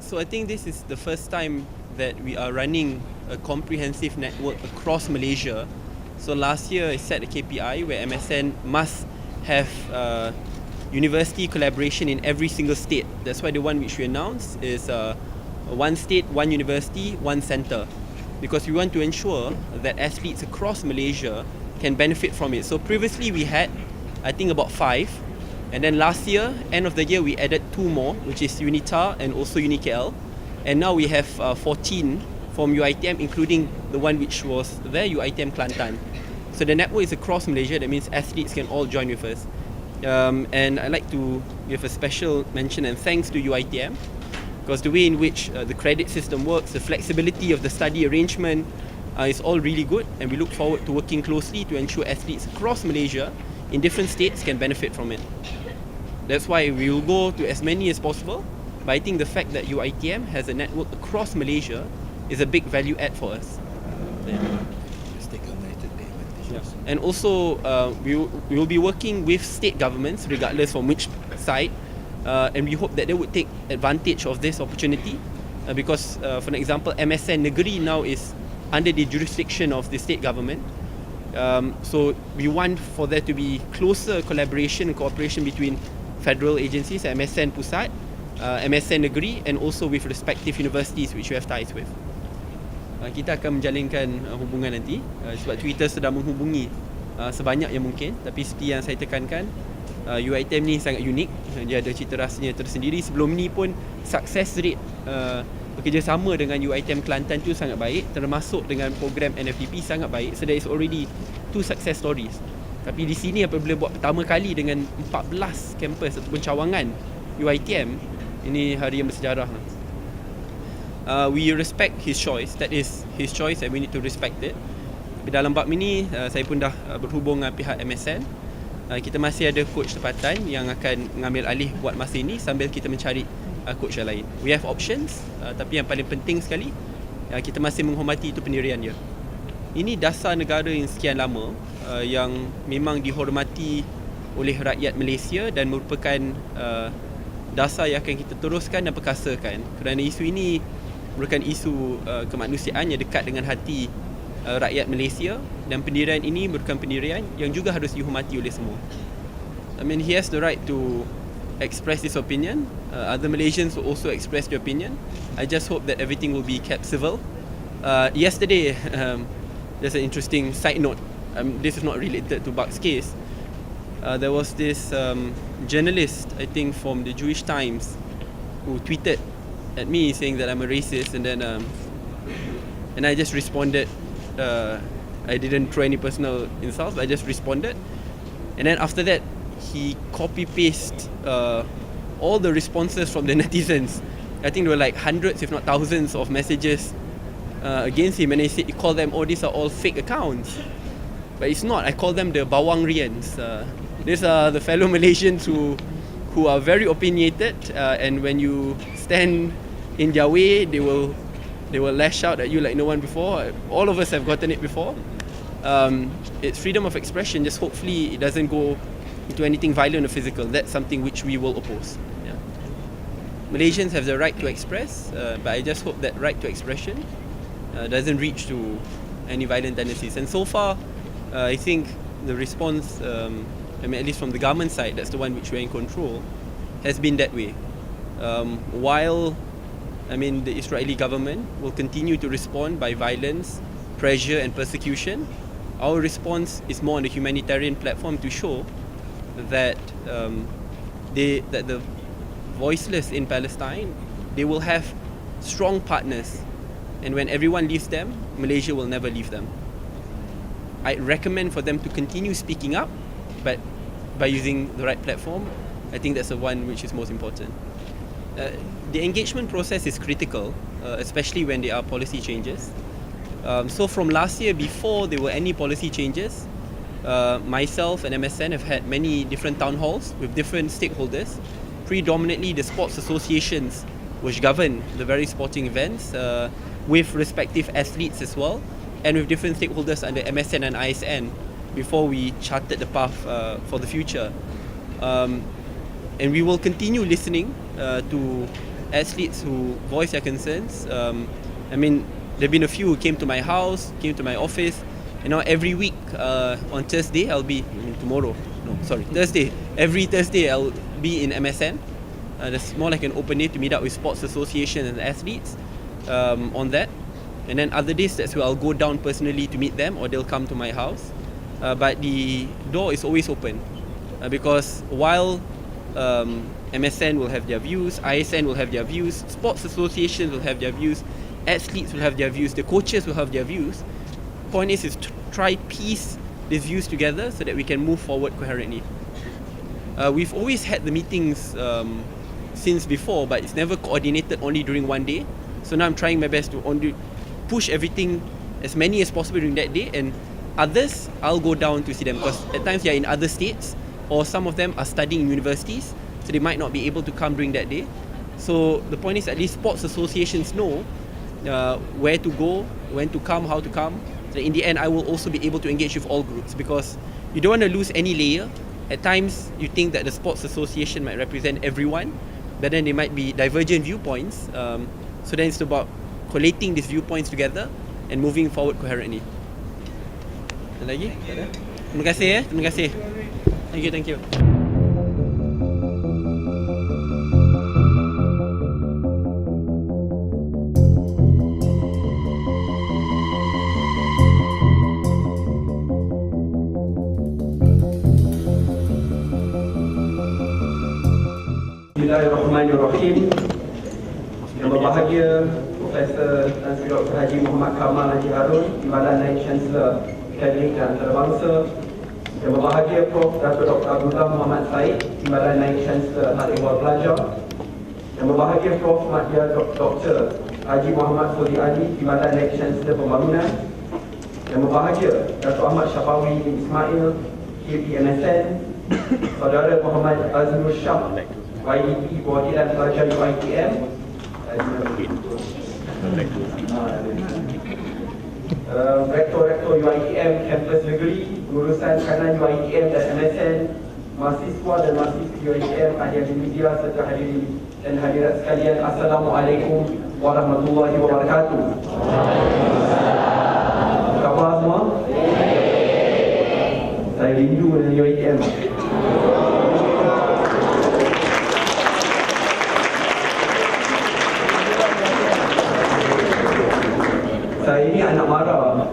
So I think this is the first time that we are running a comprehensive network across Malaysia. So last year I set a KPI where MSN must have university collaboration in every single state. That's why the one which we announced is one state, one university, one centre. Because we want to ensure that athletes across Malaysia can benefit from it. So previously we had, I think, about 5. And then last year, end of the year, we added 2 more, which is UNITA and also UniKL. And now we have 14 from UiTM, including the one which was there, UiTM Kelantan. So the network is across Malaysia. That means athletes can all join with us. And I'd like to give a special mention and thanks to UiTM, because the way in which the credit system works, the flexibility of the study arrangement is all really good, and we look forward to working closely to ensure athletes across Malaysia in different states can benefit from it. That's why we will go to as many as possible, but I think the fact that UiTM has a network across Malaysia is a big value add for us. Yeah. And also we will be working with state governments regardless from which side, and we hope that they would take advantage of this opportunity because for example MSN Negeri now is under the jurisdiction of the state government. So we want for there to be closer collaboration and cooperation between federal agencies, MSN Pusat, MSN Negeri, and also with respective universities which we have ties with. Kita akan menjalinkan hubungan nanti sebab Twitter sedang menghubungi sebanyak yang mungkin, tapi seperti yang saya tekankan, UiTM ni sangat unik, dia ada cita rasanya tersendiri. Sebelum ni pun success rate bekerjasama dengan UiTM Kelantan tu sangat baik, termasuk dengan program NFDP sangat baik. So there is already 2 success stories. Tapi di sini apabila buat pertama kali dengan 14 kampus ataupun cawangan UiTM, ini hari yang bersejarah. We respect his choice. That is his choice and we need to respect it. Tapi dalam bab ini saya pun dah berhubung dengan pihak MSN. Kita masih ada coach tempatan yang akan mengambil alih buat masa ini sambil kita mencari coach yang lain. We have options, tapi yang paling penting sekali kita masih menghormati itu pendirian dia. Ini dasar negara yang sekian lama yang memang dihormati oleh rakyat Malaysia dan merupakan dasar yang akan kita teruskan dan perkasakan, kerana isu ini merupakan isu kemanusiaan yang dekat dengan hati rakyat Malaysia, dan pendirian ini merupakan pendirian yang juga harus dihormati oleh semua. I mean, he has the right to express his opinion. Other Malaysians will also express their opinion. I just hope that everything will be kept civil. Yesterday, there's an interesting side note. This is not related to Bak's case. There was this journalist, I think from the Jewish Times, who tweeted at me saying that I'm a racist, and then and I just responded. I didn't throw any personal insults, but I just responded. And then after that, he copy-pasted all the responses from the netizens. I think there were like hundreds, if not thousands, of messages against him, and he called them, oh, these are all fake accounts. But it's not. I call them the Bawang Rians. These are the fellow Malaysians who are very opinionated, and when you stand in their way, they will lash out at you like no one before. All of us have gotten it before. It's freedom of expression. Just hopefully it doesn't go into anything violent or physical. That's something which we will oppose. Yeah. Malaysians have the right to express, but I just hope that right to expression doesn't reach to any violent tendencies. And so far, I think the response, I mean, at least from the government side, that's the one which we're in control, has been that way. While, I mean, the Israeli government will continue to respond by violence, pressure and persecution, our response is more on the humanitarian platform to show that that the voiceless in Palestine, they will have strong partners, and when everyone leaves them, Malaysia will never leave them. I recommend for them to continue speaking up, but by using the right platform. I think that's the one which is most important. The engagement process is critical, especially when there are policy changes. So from last year, before there were any policy changes, myself and MSN have had many different town halls with different stakeholders, predominantly the sports associations which govern the various sporting events, with respective athletes as well, and with different stakeholders under MSN and ISN before we charted the path for the future. And we will continue listening to athletes who voice their concerns. I mean, there have been a few who came to my house, came to my office, and now every week on Thursday, Thursday. Every Thursday, I'll be in MSN. That's more like an open day to meet up with sports associations and athletes on that. And then other days, that's where I'll go down personally to meet them, or they'll come to my house. But the door is always open because while MSN will have their views, ISN will have their views, sports associations will have their views, athletes will have their views, the coaches will have their views. Point is to try piece these views together so that we can move forward coherently. We've always had the meetings since before, but it's never coordinated only during one day. So now I'm trying my best to push everything as many as possible during that day, and others I'll go down to see them because at times they are in other states or some of them are studying in universities, so they might not be able to come during that day. So the point is at least sports associations know where to go, when to come, how to come. So in the end, I will also be able to engage with all groups because you don't want to lose any layer. At times, you think that the sports association might represent everyone, but then there might be divergent viewpoints. So then it's about collating these viewpoints together and moving forward coherently. Ada lagi? Tak ada? Terima kasih terima kasih. Thank you. Bismillahirrahmanirrahim. Yang berbahagia Profesor Tan Sri Dr. Haji Muhammad Kamal Haji Harun, Timbalan Naib Chancellor Akademik dan Antarabangsa. Yang berbahagia Prof. Dr. Dr. Abdullah Muhammad Syed, Timbalan Naib Chancellor Hal Ehwal Pelajar. Yang berbahagia Prof. Madya Dr. Haji Muhammad Fodi Ali, Timbalan Naib Chancellor Pembangunan. Yang berbahagia Dato' Ahmad Syafawi bin Ismail, KP MSN. Saudara Muhammad Azmur Shah, YDP Perwakilan Pelajar UiTM. Rektor-rektor UiTM Kampus Negeri, Urusan Kanan UiTM dan MSN, mahasiswa dan mahasiswa UiTM, ahli media serta hadirin dan hadirat sekalian, Assalamualaikum warahmatullahi wabarakatuh. Apa khabar semua? Saya rindu dengan UiTM. Saya ini anak mara.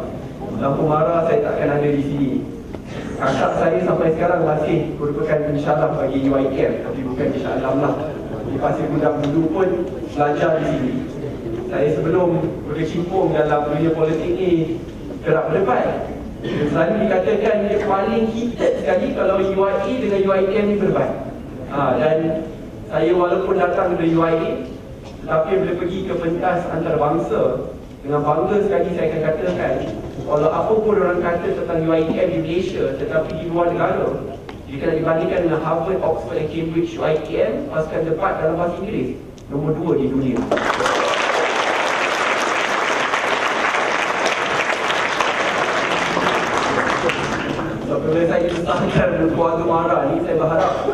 Lampu mara saya takkan ada di sini. Kakak saya sampai sekarang masih merupakan insyaAllah bagi UiTM, tapi bukan insyaAllah lah. Di Pasir Gudang dulu pun belajar di sini. Saya sebelum berkecimpung dalam dunia politik ni kerap berdebat. Selalu dikatakan dia paling heated sekali kalau UiA dengan UiTM ni berdebat. Dan saya walaupun datang dari UiA, tetapi bila pergi ke pentas antarabangsa, dengan bangga sekali saya akan katakan, walau apa pun orang kata tentang UiTM di Malaysia, tetapi di luar negara, jika dibandingkan dengan Harvard, Oxford dan Cambridge, UiTM pasukan debat dalam bahasa Inggeris nombor 2 di dunia. Bila saya besarkan keluarga mara ni, saya berharap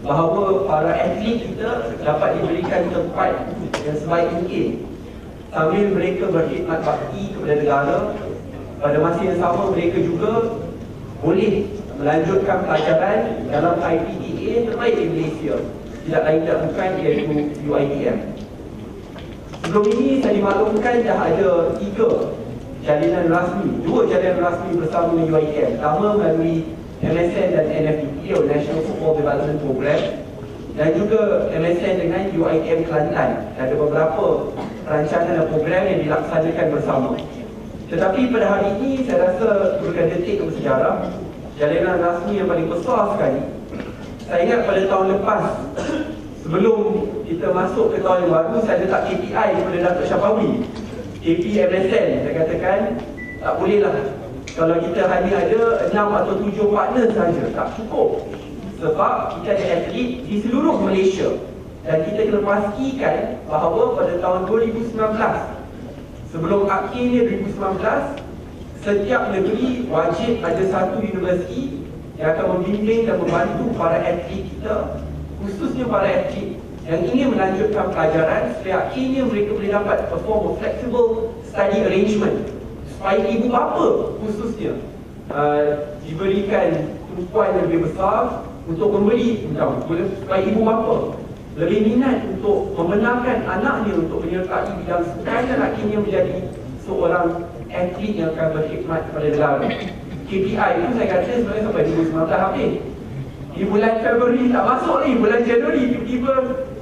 bahawa para atlet kita dapat diberikan tempat yang sebaik mungkin sambil mereka berkhidmat bakti kepada negara. Pada masa yang sama, mereka juga boleh melanjutkan pelajaran dalam IPTA terbaik di Malaysia, tidak lain tidak bukan iaitu UiTM. Sebelum ini saya dimaklumkan dah ada 2 jalinan rasmi bersama dengan UiTM. Pertama melalui MSN dan NFDP atau National Football Development Program, dan juga MSN dengan UiTM Kelantan. Ada beberapa rancangan dan program yang dilaksanakan bersama. Tetapi pada hari ini saya rasa bukan detik bersejarah, jalinan rasmi yang paling besar sekali. Saya ingat pada tahun lepas, sebelum kita masuk ke tahun yang baru, saya letak KPI kepada Dato' Syafawi, KP MSN. Saya katakan tak bolehlah kalau kita hanya ada 6 atau 7 partner saja, tak cukup. Sebab kita ada atlet di seluruh Malaysia. Dan kita kena pastikan bahawa pada tahun 2019, sebelum akhirnya 2019, setiap negeri wajib ada satu universiti yang akan membimbing dan membantu para atlet kita, khususnya para atlet yang ingin melanjutkan pelajaran, supaya akhirnya mereka boleh dapat a form of flexible study arrangement, supaya ibu bapa khususnya diberikan tumpuan yang lebih besar untuk membeli supaya ibu bapa lebih minat untuk membenarkan anaknya untuk menyertai bidang sukan dan akhirnya menjadi seorang atlet yang akan berkhidmat kepada negara. KPI itu saya kata sebenarnya sampai 2019 habis. Di bulan Februari tak masuk ni, bulan Januari tiba-tiba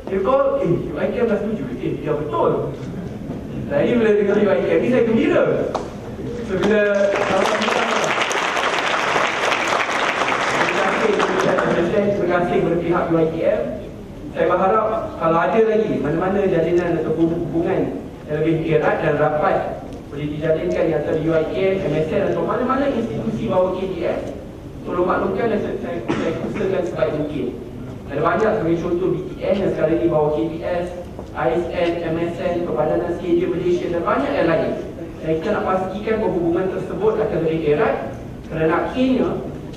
dia call, UiTM dah setuju. Ya betul. Jadi bila dengar UiTM ni saya gembira. So bila terima kasih kepada pihak UiTM. Saya berharap kalau ada lagi mana-mana jalinan atau hubungan yang lebih erat dan rapat boleh dijalinkan di antara UiTM, MSN atau mana-mana institusi bawah KDS, tolong maklumkan dan saya usahakan sebaik mungkin. Ada banyak sebagai contoh BTN yang sekarang ini bawah KDS, ISN, MSN, Perbadanan Stadium Malaysia dan banyak yang lain. Dan kita nak pastikan bahawa hubungan tersebut akan lebih erat kerana akhirnya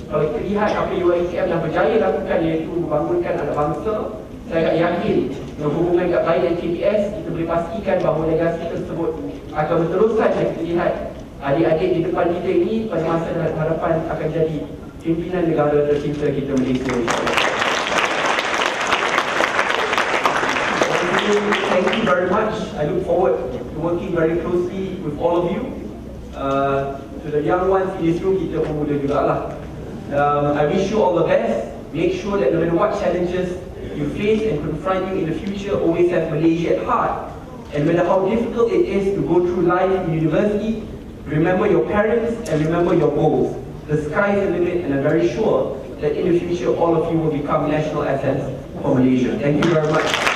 kalau kita lihat apa UiTM dah berjaya lakukan iaitu membangunkan anak bangsa, saya yakin dengan hubungan yang baik dengan KPS, kita boleh pastikan bahawa legasi tersebut akan berterusan dan kita lihat adik-adik di depan kita ini pada masa dan harapan akan jadi pimpinan negara tercinta kita Malaysia. Thank you very much. I look forward to working very closely with all of you. To the young ones in this room, kita pemuda jugalah. I wish you all the best. Make sure that no matter what challenges you face and confront you in the future, always have Malaysia at heart. And no matter how difficult it is to go through life in university, remember your parents and remember your goals. The sky is the limit, and I'm very sure that in the future all of you will become national assets for Malaysia. Thank you very much.